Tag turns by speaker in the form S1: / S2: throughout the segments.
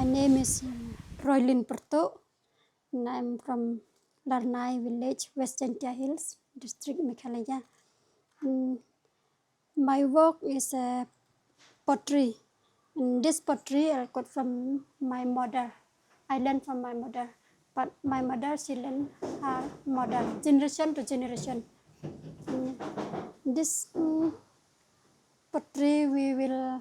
S1: My name is Roylin Perto, and I'm from Larnai village, Western Tia Hills, district Meghalaya. My work is pottery. And this pottery I got from my mother. I learned from my mother, but my mother she learned her mother, generation to generation. This pottery we will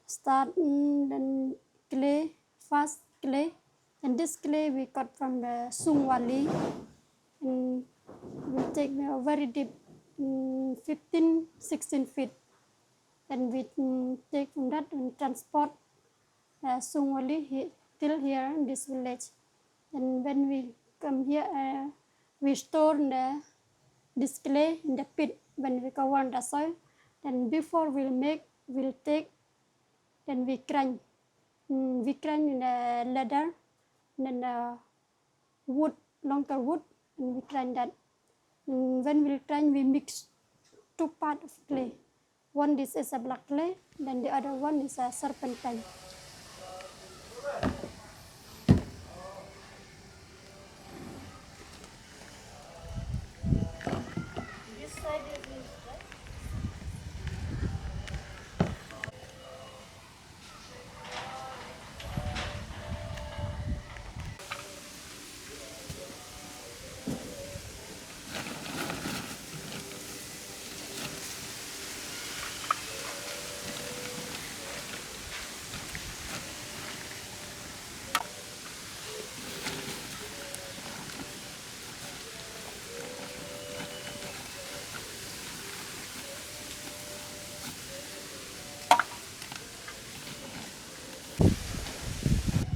S1: start then clay, first clay, and this clay we got from the Sung Valley, and we take a very deep, 15, 16 feet, and we take from that and transport Sung Valley till here in this village. And when we come here, we store this clay in the pit when we cover the soil. Then before we'll take, then we grind. We grind in the leather, and then wood, longer wood, and we grind that. When we grind, we mix two parts of clay. One is a black clay, then the other one is a serpentine.
S2: This side is used, right?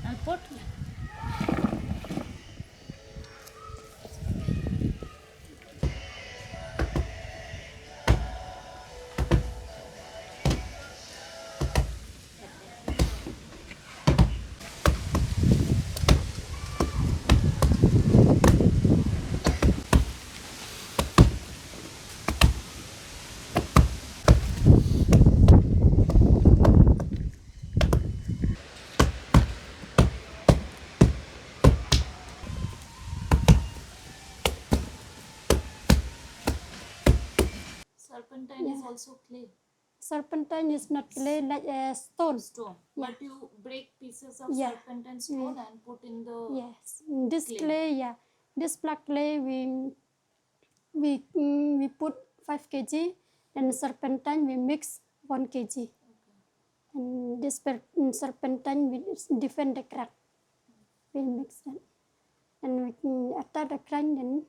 S2: I'll put. Serpentine is also clay.
S1: Serpentine is not clay, like a stone.
S2: Stone.
S1: Yeah.
S2: But you break pieces of
S1: Yeah.
S2: serpentine stone and put in the
S1: Yes, this
S2: clay.
S1: clay, this black clay we put 5 kg, and serpentine we mix 1 kg. And this serpentine with different crack, we mix that, and after the grind, then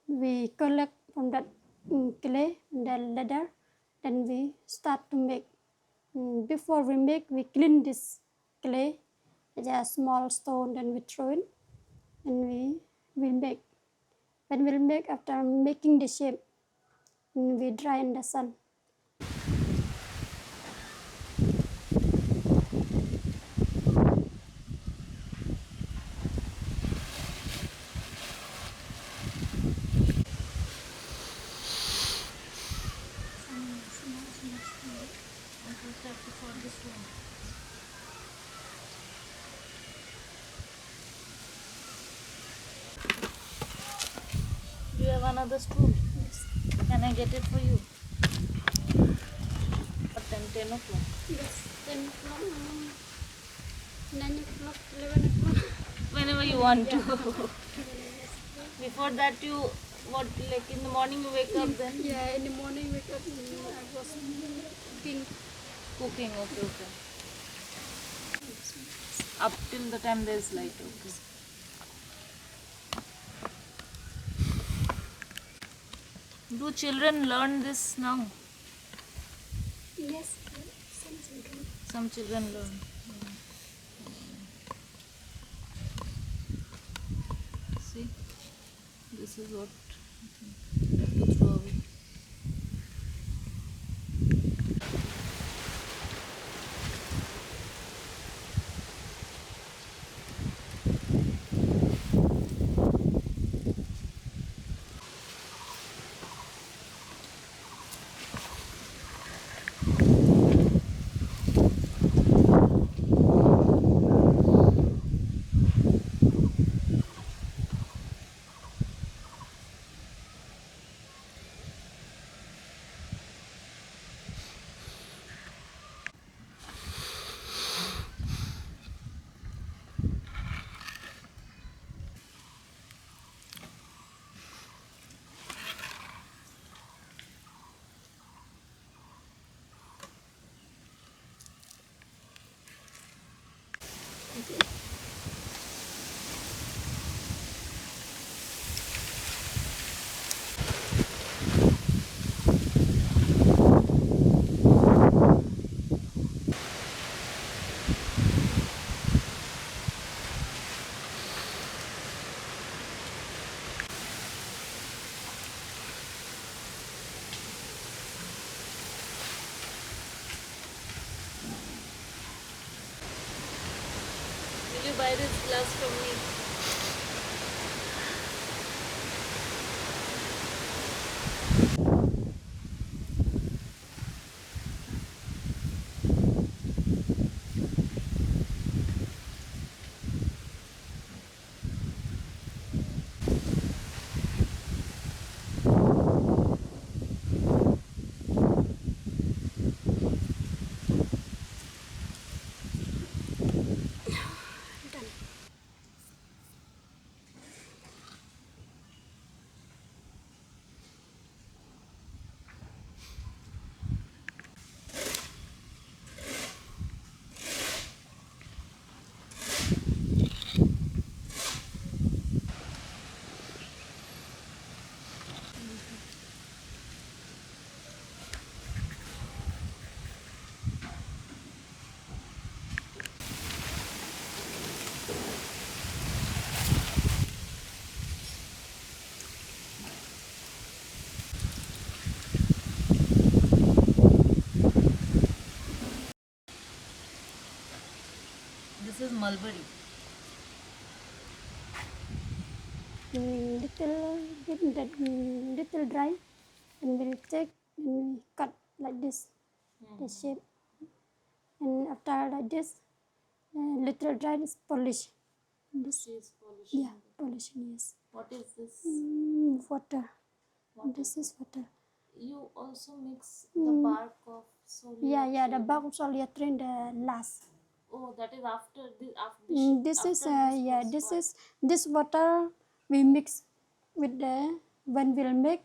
S1: we collect from that clay and the leather, then we start to make. Before we make, we clean this clay, it's a small stone, then we throw it, and we will make. When we'll make, after making the shape, we dry in the sun.
S2: For this one. Do you have another stool?
S1: Yes.
S2: Can I get it for you? What time? 10 o'clock.
S1: Yes, 10 o'clock, 9 o'clock, 11 o'clock.
S2: Whenever you want to. Before that you, what, like in the morning you wake up then?
S1: Yeah, in the morning wake up, I was cooking.
S2: Cooking, okay. Up till the time there is light, okay. Do children learn this now?
S1: Yes, some children.
S2: Some children learn. See, this is what you have to throw away. buy this glass from me.
S1: Done.
S2: This is mulberry.
S1: Little dry, and we'll take and we cut like this, the shape. And after like this, little dry is polish. This,
S2: She is polishing.
S1: yeah, polishing, yes.
S2: What is this?
S1: Water.
S2: Water.
S1: This is water.
S2: You also mix the bark of solia.
S1: Yeah, the bark of solia tree in the last.
S2: Oh, that is after this.
S1: This water we mix with the, when we'll make,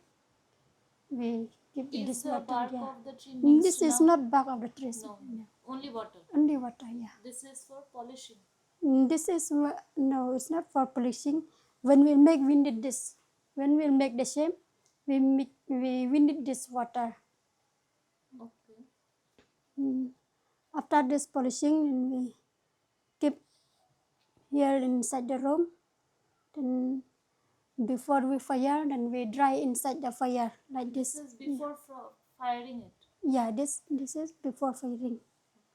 S1: we give
S2: Is
S1: this
S2: the
S1: water.
S2: bark
S1: Yeah.
S2: of the tree mixed
S1: This is
S2: now?
S1: not bark of the trees.
S2: No,
S1: Yeah.
S2: only water.
S1: Only water. Yeah.
S2: This is for polishing.
S1: This is no, it's not for polishing. When we make, we need this. When we make the shape, we need this water.
S2: Okay.
S1: After this polishing, we keep here inside the room. Then before we fire, then we dry inside the fire like this.
S2: This is before firing it.
S1: Yeah, this is before firing.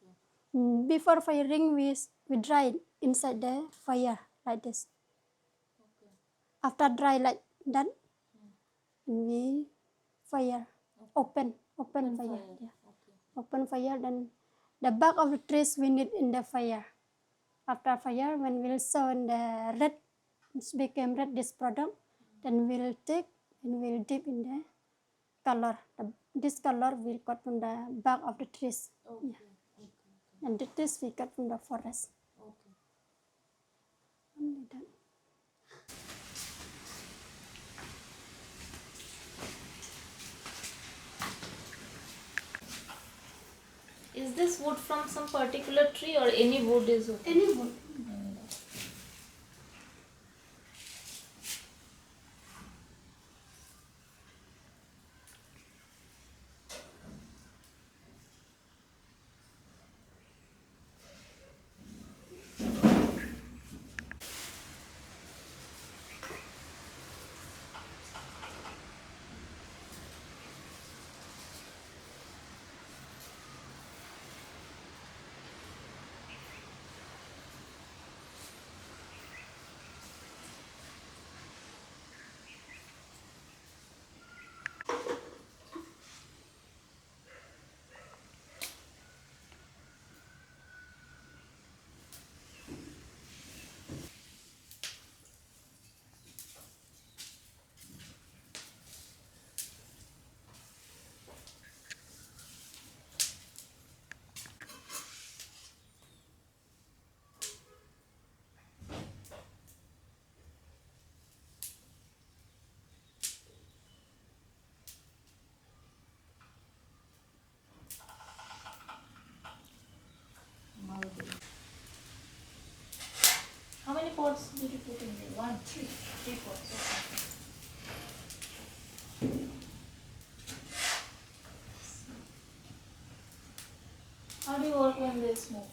S2: Okay.
S1: Before firing, we dry it inside the fire like this.
S2: Okay.
S1: After dry like that, we fire.
S2: Okay.
S1: Open fire.
S2: Fire.
S1: Yeah.
S2: Okay.
S1: Open fire. Then the bark of the trees we need in the fire. After fire, when we'll show in the red, it became red, this product, then we'll take and we'll dip in the color. This color we'll cut from the bark of the trees.
S2: Okay.
S1: Yeah.
S2: Okay.
S1: And this we cut from the forest.
S2: Okay.
S1: Only that.
S2: Is this wood from some particular tree or any wood is okay?
S1: Any wood.
S2: How many pots did you put in there? 1, 3. 3 pots. Okay. How do you work when they smoke?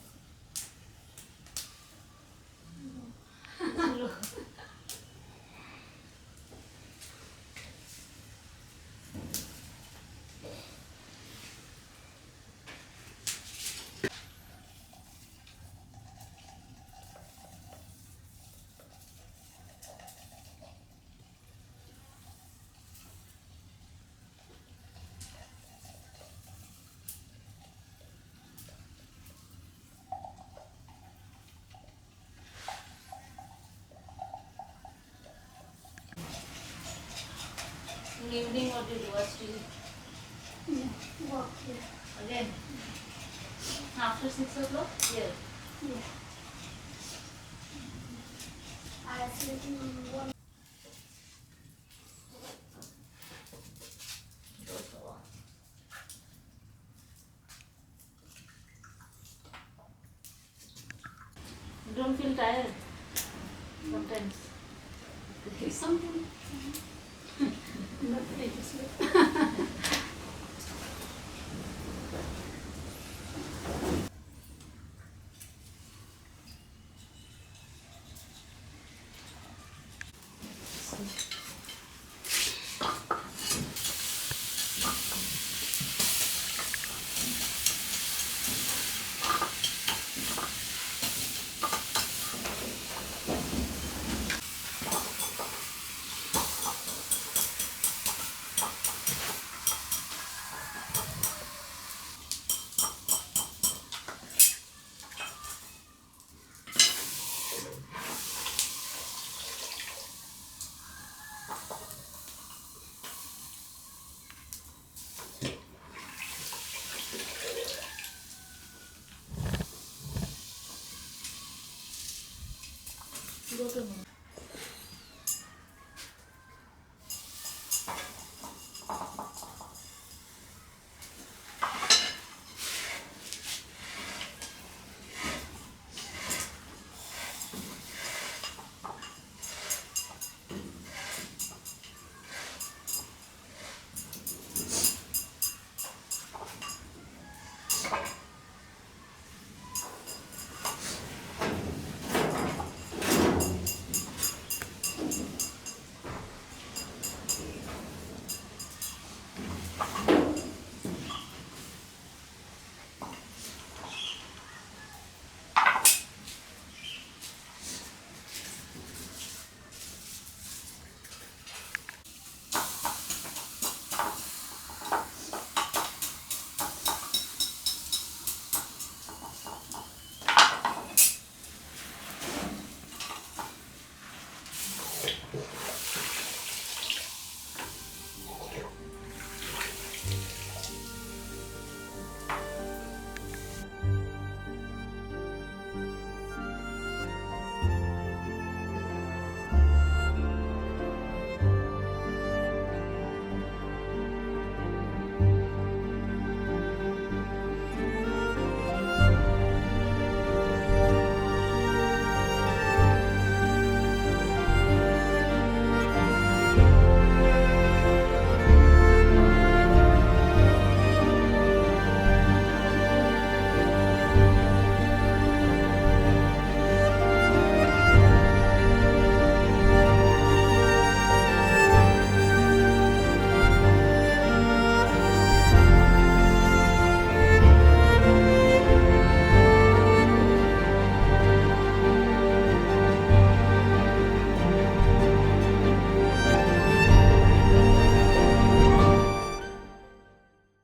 S2: evening what you do? What's to eat?
S1: Walk here.
S2: Again? After 6 o'clock? Here.
S1: Yeah. I sleep in one.
S2: You don't feel tired? Sometimes.
S1: Something. Not ready to sleep.